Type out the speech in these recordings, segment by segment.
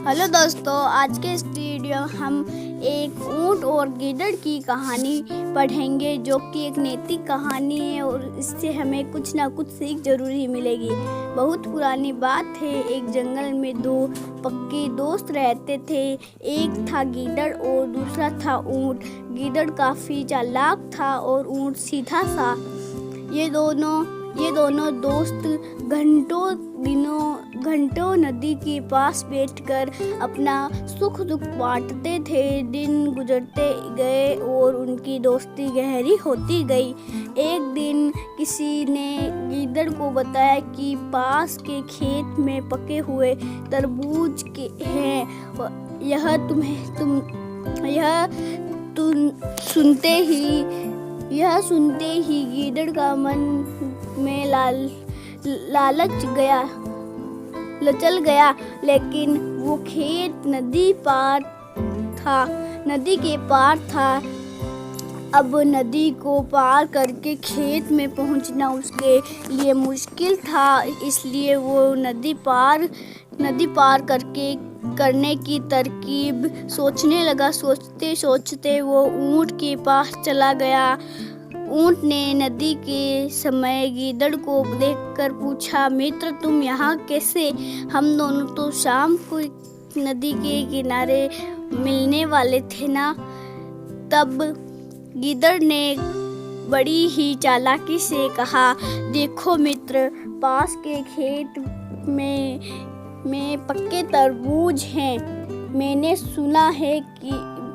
Hello दोस्तों, आज के इस वीडियो हम एक ऊंट और गीदड़ की कहानी पढ़ेंगे जो कि एक नैतिक कहानी है और इससे हमें कुछ ना कुछ सीख जरूर ही मिलेगी। बहुत पुरानी बात है, एक जंगल में दो पक्के दोस्त रहते थे। एक था गीदड़ और दूसरा था ऊंट। गीदड़ काफ़ी चालाक था और ऊंट सीधा सा। ये दोनों दोस्त घंटों नदी के पास बैठकर अपना सुख दुख बांटते थे। दिन गुजरते गए और उनकी दोस्ती गहरी होती गई। एक दिन किसी ने गीदड़ को बताया कि पास के खेत में पके हुए तरबूज के हैं। यह सुनते ही गीदड़ का मन में लचल गया, लेकिन वो खेत नदी के पार था। अब नदी को पार करके खेत में पहुंचना उसके लिए मुश्किल था, इसलिए वो नदी पार करने की तरकीब सोचने लगा। सोचते सोचते वो ऊंट के पास चला गया। ऊंट ने नदी के समय गीदड़ को देखकर पूछा, मित्र तुम यहाँ कैसे? हम दोनों तो शाम को नदी के किनारे मिलने वाले थे ना। तब गीदड़ ने बड़ी ही चालाकी से कहा, देखो मित्र, पास के खेत में पक्के तरबूज हैं। मैंने सुना है कि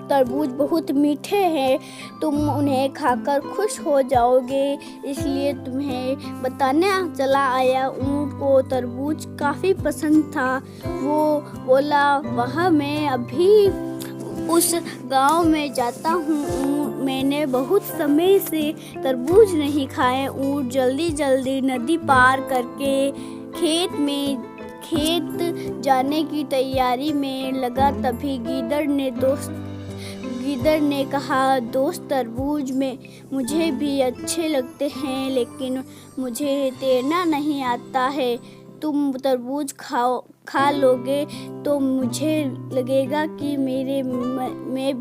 तरबूज बहुत मीठे हैं। तुम उन्हें खाकर खुश हो जाओगे, इसलिए तुम्हें बताने चला आया। ऊंट को तरबूज काफ़ी पसंद था। वो बोला, वह मैं अभी उस गांव में जाता हूँ। मैंने बहुत समय से तरबूज नहीं खाए। ऊंट जल्दी नदी पार करके खेत जाने की तैयारी में लगा। तभी गीदड़ ने कहा, दोस्त तरबूज में मुझे भी अच्छे लगते हैं, लेकिन मुझे तैरना नहीं आता है। तुम तरबूज खा लोगे तो मुझे लगेगा कि मैंने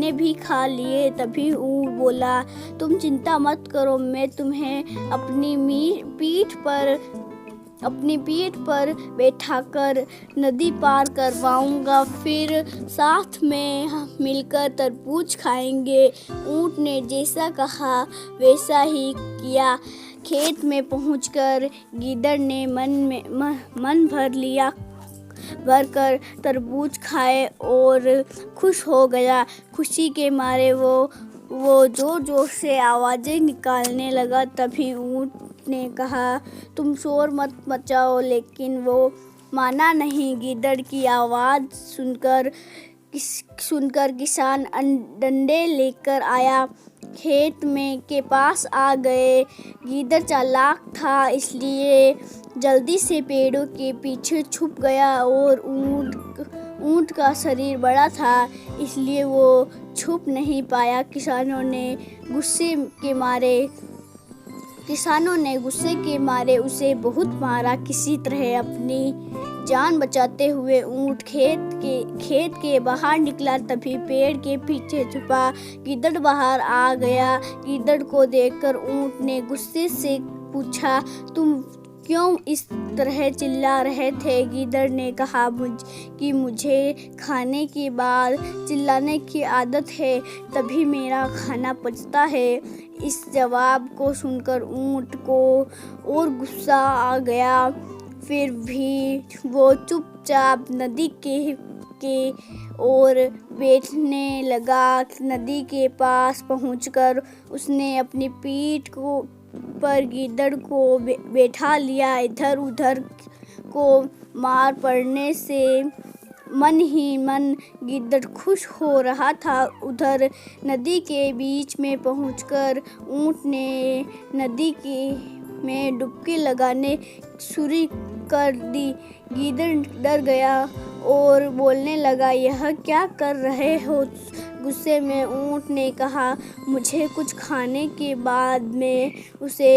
भी खा लिए। तभी ऊंट बोला, तुम चिंता मत करो, मैं तुम्हें अपनी पीठ पर बैठाकर नदी पार करवाऊंगा, फिर साथ में मिलकर तरबूज खाएंगे। ऊंट ने जैसा कहा वैसा ही किया। खेत में पहुंचकर गीदड़ ने मन भरकर तरबूज खाए और खुश हो गया। खुशी के मारे वो जोर से आवाज़ें निकालने लगा। तभी ऊंट ने कहा, तुम शोर मत मचाओ, लेकिन वो माना नहीं। गीदड़ की आवाज़ सुनकर किसान डंडे लेकर आया। खेत के पास आ गए। गीदड़ चालाक था, इसलिए जल्दी से पेड़ों के पीछे छुप गया और ऊंट का शरीर बड़ा था, इसलिए वो छुप नहीं पाया। किसानों ने गुस्से के मारे उसे बहुत मारा। किसी तरह अपनी जान बचाते हुए ऊंट खेत के बाहर निकला। तभी पेड़ के पीछे छुपा गीदड़ बाहर आ गया। गीदड़ को देखकर ऊंट ने गुस्से से पूछा, तुम क्यों इस तरह चिल्ला रहे थे? गीदड़ ने कहा कि मुझे खाने के बाद चिल्लाने की आदत है, तभी मेरा खाना पचता है। इस जवाब को सुनकर ऊंट को और गुस्सा आ गया। फिर भी वो चुपचाप नदी के ओर बैठने लगा। नदी के पास पहुंचकर उसने अपनी पीठ पर गीदड़ को बैठा लिया। इधर उधर को मार पड़ने से मन ही मन गीदड़ खुश हो रहा था। उधर नदी के बीच में पहुंचकर ऊंट ने नदी में डुबकी लगाने शुरू कर दी। गीदड़ डर गया और बोलने लगा, यह क्या कर रहे हो गुस्से में ऊँट ने कहा, मुझे कुछ खाने के बाद में उसे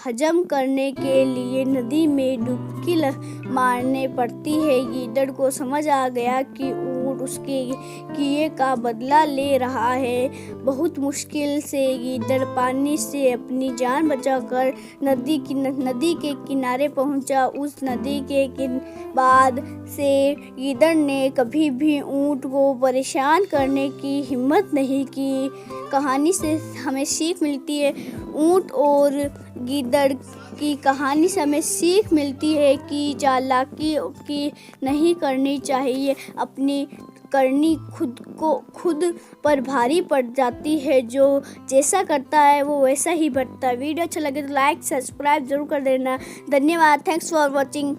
हजम करने के लिए नदी में डुबकी मारने पड़ती है। गीदड़ को समझ आ गया कि ऊँट उसके किए का बदला ले रहा है। बहुत मुश्किल से गीदड़ पानी से अपनी जान बचाकर नदी के किनारे पहुंचा। उस नदी के बाद से गीदड़ ने कभी भी ऊँट को परेशान करने की हिम्मत नहीं की। कहानी से हमें सीख मिलती है, ऊँट और गीदड़ की कहानी से हमें सीख मिलती है कि चालाकी की नहीं करनी चाहिए। अपनी करनी खुद पर भारी पड़ जाती है। जो जैसा करता है वो वैसा ही बढ़ता है। वीडियो अच्छा लगे तो लाइक सब्सक्राइब जरूर कर देना। धन्यवाद। Thanks for watching.